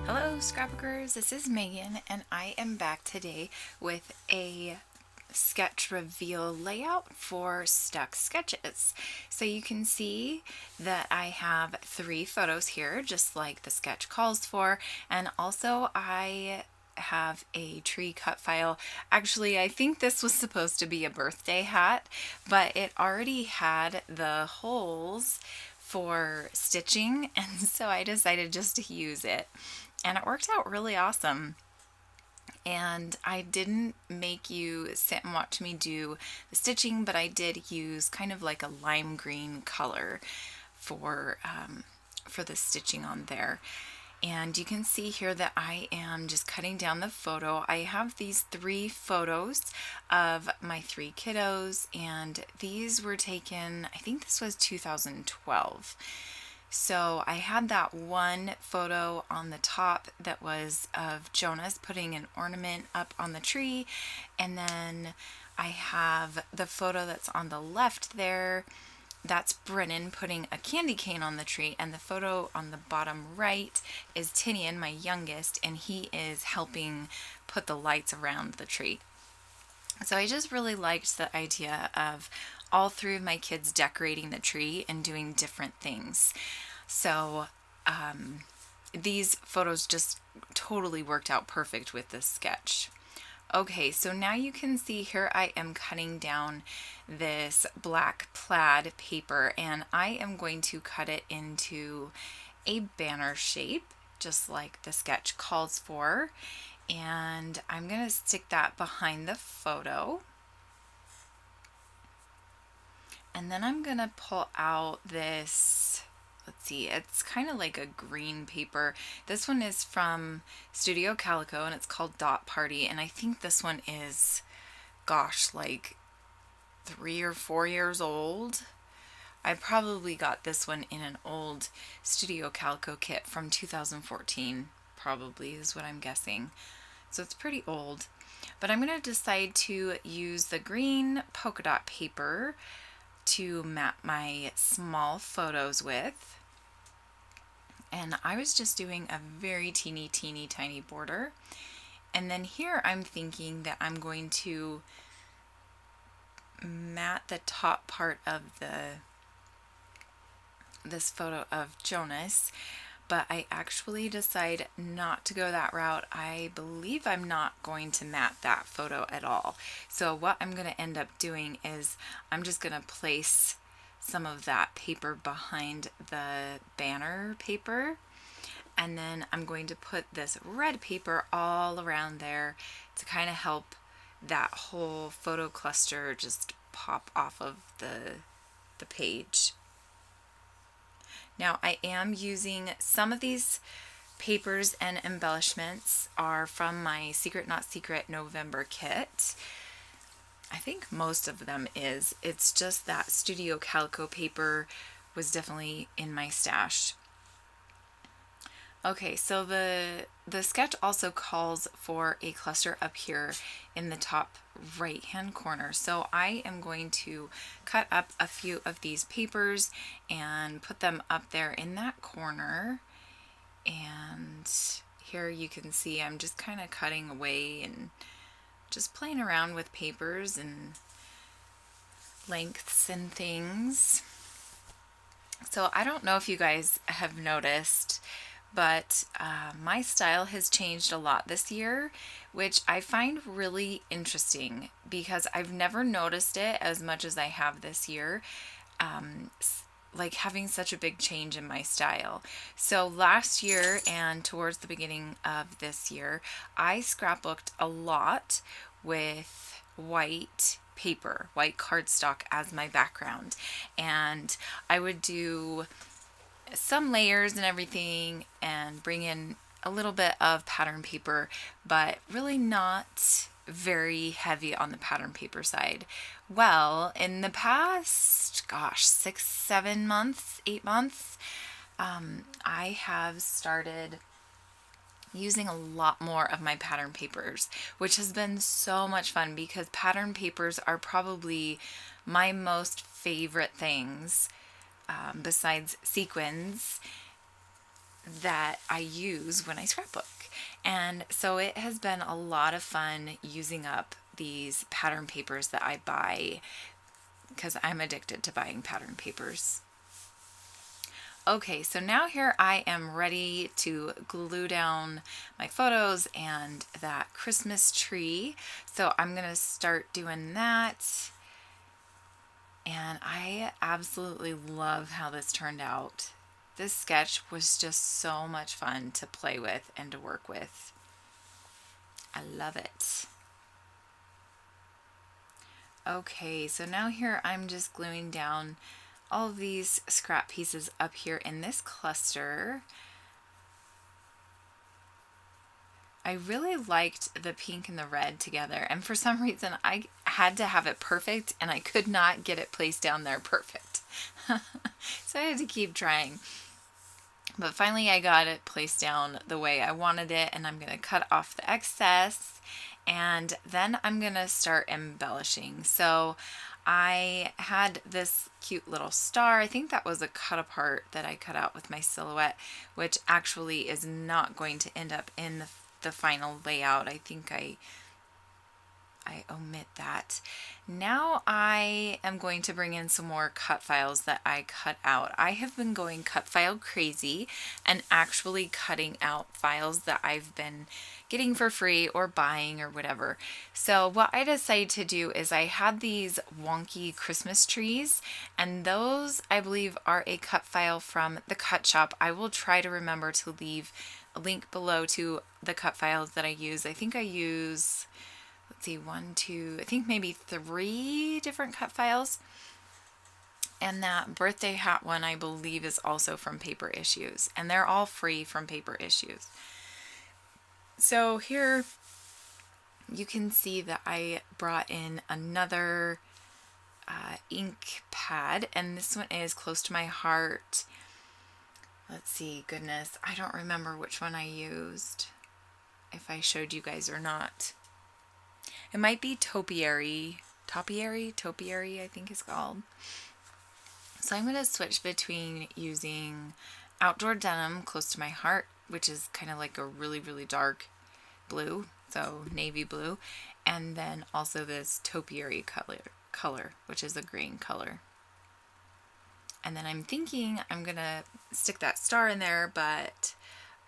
Hello scrapbookers, this is Megan and I am back today with a sketch reveal layout for stuck sketches. So you can see that I have 3 photos here just like the sketch calls for, and also I have a tree cut file. Actually, I think this was supposed to be a birthday hat, but it already had the holes for stitching, and so I decided just to use it. And it worked out really awesome. And I didn't make you sit and watch me do the stitching, but I did use kind of like a lime green color for the stitching on there. And you can see here that I am just cutting down the photo. I have these 3 photos of my 3 kiddos, and these were taken, I think this was 2012. So I had that one photo on the top that was of Jonas putting an ornament up on the tree, and then I have the photo that's on the left there. That's Brennan putting a candy cane on the tree, and the photo on the bottom right is Tinian, my youngest, and he is helping put the lights around the tree. So I just really liked the idea of all 3 of my kids decorating the tree and doing different things. So these photos just totally worked out perfect with this sketch. Okay, so now you can see here I am cutting down this black plaid paper, and I am going to cut it into a banner shape just like the sketch calls for, and I'm going to stick that behind the photo. And then I'm going to pull out this, let's see, it's kind of like a green paper. This one is from Studio Calico and it's called Dot Party, and I think this one is, gosh, like 3 or 4 years old. I probably got this one in an old Studio Calico kit from 2014, probably is what I'm guessing. So it's pretty old. But I'm going to decide to use the green polka dot paper to map my small photos with. And I was just doing a very teeny tiny border. And then here I'm thinking that I'm going to mat the top part of this photo of Jonas, but I actually decide not to go that route. I believe I'm not going to mat that photo at all. So what I'm going to end up doing is I'm just going to place some of that paper behind the banner paper, and then I'm going to put this red paper all around there to kind of help that whole photo cluster just pop off of the page. Now I am using some of these papers and embellishments are from my Secret Not Secret November kit. I think most of them is. It's just that Studio Calico paper was definitely in my stash. Okay, so the sketch also calls for a cluster up here in the top right hand corner. So I am going to cut up a few of these papers and put them up there in that corner. And here you can see I'm just kind of cutting away and just playing around with papers and lengths and things. So I don't know if you guys have noticed, but my style has changed a lot this year, which I find really interesting because I've never noticed it as much as I have this year, like having such a big change in my style. So last year and towards the beginning of this year, I scrapbooked a lot with white paper, white cardstock as my background, and I would do some layers and everything and bring in a little bit of pattern paper, but really not very heavy on the pattern paper side. Well, in the past, gosh, 6, 7 months, 8 months, I have started using a lot more of my pattern papers, which has been so much fun because pattern papers are probably my most favorite things besides sequins. that I use when I scrapbook. And so it has been a lot of fun using up these pattern papers that I buy because I'm addicted to buying pattern papers. Okay, so now here I am ready to glue down my photos and that Christmas tree. So I'm going to start doing that. And I absolutely love how this turned out. This sketch was just so much fun to play with and to work with. I love it. Okay, so now here I'm just gluing down all of these scrap pieces up here in this cluster. I really liked the pink and the red together, and for some reason I had to have it perfect and I could not get it placed down there perfect. So I had to keep trying. But finally I got it placed down the way I wanted it, and I'm going to cut off the excess and then I'm going to start embellishing. So I had this cute little star. I think that was a cut apart that I cut out with my silhouette, which actually is not going to end up in the final layout. I think I omit that. Now I am going to bring in some more cut files that I cut out. I have been going cut file crazy and actually cutting out files that I've been getting for free or buying or whatever. So what I decided to do is I had these wonky Christmas trees, and those I believe are a cut file from the cut shop. I will try to remember to leave a link below to the cut files that I use. I think I use, let's see, I think maybe 3 different cut files. And that birthday hat one I believe is also from Paper Issues, and they're all free from Paper Issues. So here you can see that I brought in another ink pad, and this one is close to my heart. Let's see, goodness, I don't remember which one I used, if I showed you guys or not. It might be Topiary, I think it's called. So I'm going to switch between using Outdoor Denim, close to my heart, which is kind of like a really, really dark blue, so navy blue, and then also this Topiary color, which is a green color. And then I'm thinking I'm going to stick that star in there, but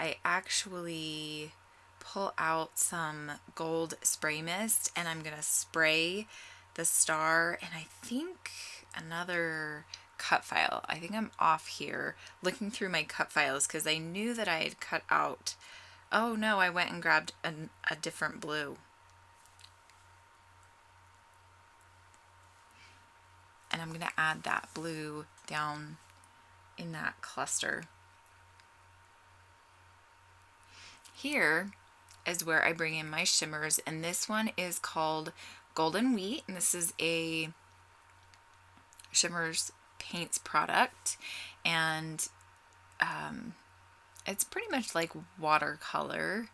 I actually pull out some gold spray mist and I'm going to spray the star, and I think another cut file. I think I'm off here looking through my cut files because I knew that I had cut out. Oh no, I went and grabbed a different blue. And I'm going to add that blue down in that cluster. Here is where I bring in my shimmers, and this one is called Golden Wheat, and this is a Shimmers Paints product, and it's pretty much like watercolor.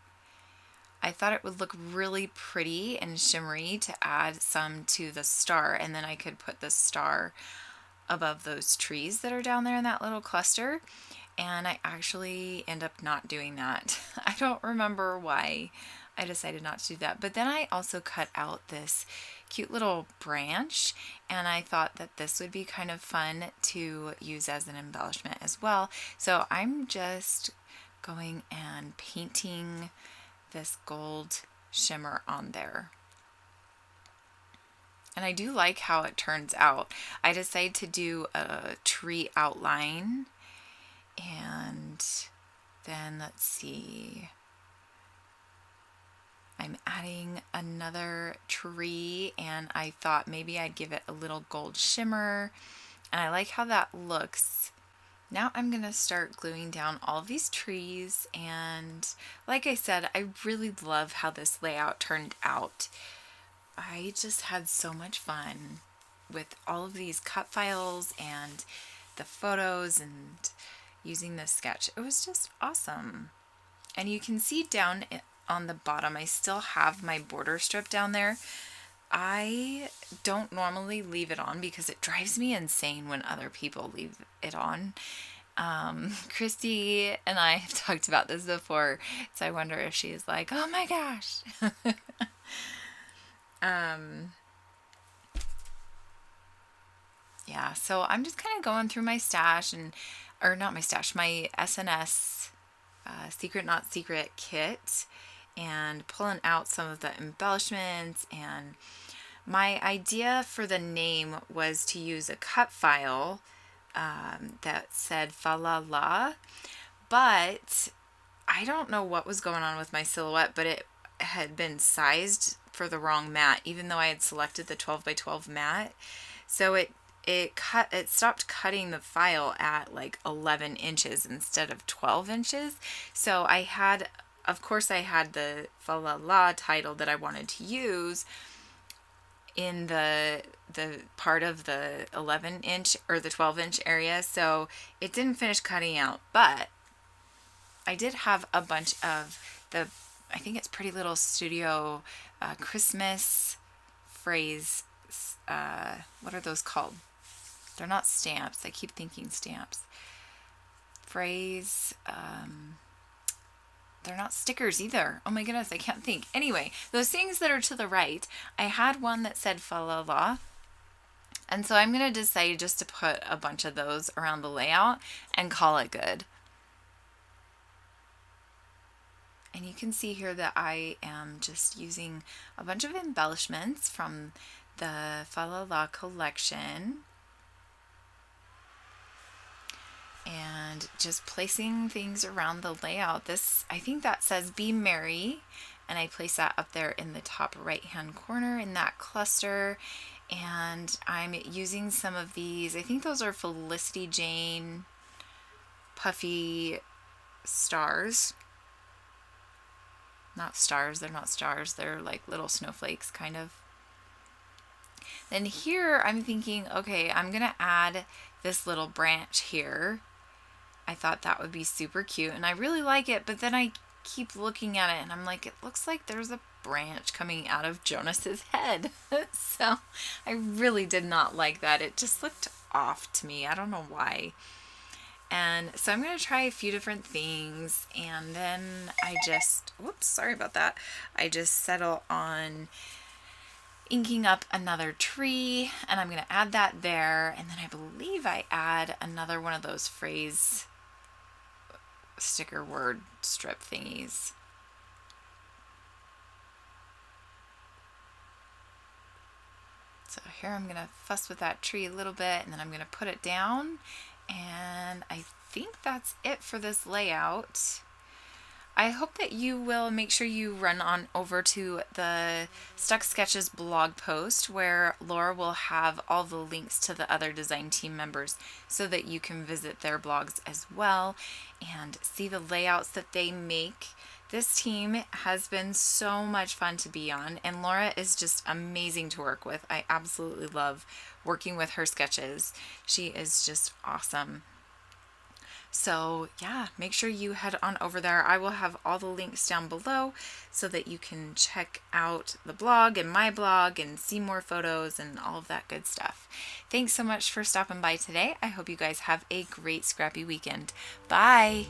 I thought it would look really pretty and shimmery to add some to the star, and then I could put the star above those trees that are down there in that little cluster, and I actually end up not doing that. I don't remember why I decided not to do that, but then I also cut out this cute little branch, and I thought that this would be kind of fun to use as an embellishment as well. So I'm just going and painting this gold shimmer on there. And I do like how it turns out. I decided to do a tree outline, and then let's see, I'm adding another tree, and I thought maybe I'd give it a little gold shimmer, and I like how that looks. Now I'm going to start gluing down all of these trees, and like I said, I really love how this layout turned out. I just had so much fun with all of these cut files and the photos and using this sketch. It was just awesome. And you can see down on the bottom, I still have my border strip down there. I don't normally leave it on because it drives me insane when other people leave it on. Christy and I have talked about this before, so I wonder if she's like, oh my gosh. Yeah, so I'm just kind of going through my stash or not my stash, my SNS Secret Not Secret kit, and pulling out some of the embellishments. And my idea for the name was to use a cut file that said Falalala, but I don't know what was going on with my silhouette, but it had been sized for the wrong mat, even though I had selected the 12 by 12 mat. So it stopped cutting the file at like 11 inches instead of 12 inches. So of course I had the Falalala title that I wanted to use in the part of the 11 inch or the 12 inch area. So it didn't finish cutting out, but I did have a bunch of I think it's Pretty Little Studio Christmas phrase. What are those called? They're not stamps. I keep thinking stamps. Phrase. They're not stickers either. Oh my goodness, I can't think. Anyway, those things that are to the right, I had one that said Falala. And so I'm going to decide just to put a bunch of those around the layout and call it good. And you can see here that I am just using a bunch of embellishments from the Falalala collection. And just placing things around the layout. I think that says Be Merry, and I place that up there in the top right hand corner in that cluster. And I'm using some of these, I think those are Felicity Jane puffy stars. Not stars, they're not stars, they're like little snowflakes kind of. Then here I'm thinking, okay, I'm gonna add this little branch here. I thought that would be super cute, and I really like it, but then I keep looking at it and I'm like, it looks like there's a branch coming out of Jonas's head. So I really did not like that. It just looked off to me. I don't know why. And so I'm going to try a few different things, and then whoops, sorry about that. I just settle on inking up another tree, and I'm going to add that there. And then I believe I add another one of those phrase sticker word strip thingies. So here I'm going to fuss with that tree a little bit, and then I'm going to put it down. And I think that's it for this layout. I hope that you will make sure you run on over to the Stuck Sketches blog post, where Laura will have all the links to the other design team members so that you can visit their blogs as well and see the layouts that they make. This team has been so much fun to be on, and Laura is just amazing to work with. I absolutely love working with her sketches. She is just awesome. So yeah, make sure you head on over there. I will have all the links down below so that you can check out the blog and my blog and see more photos and all of that good stuff. Thanks so much for stopping by today. I hope you guys have a great scrappy weekend. Bye!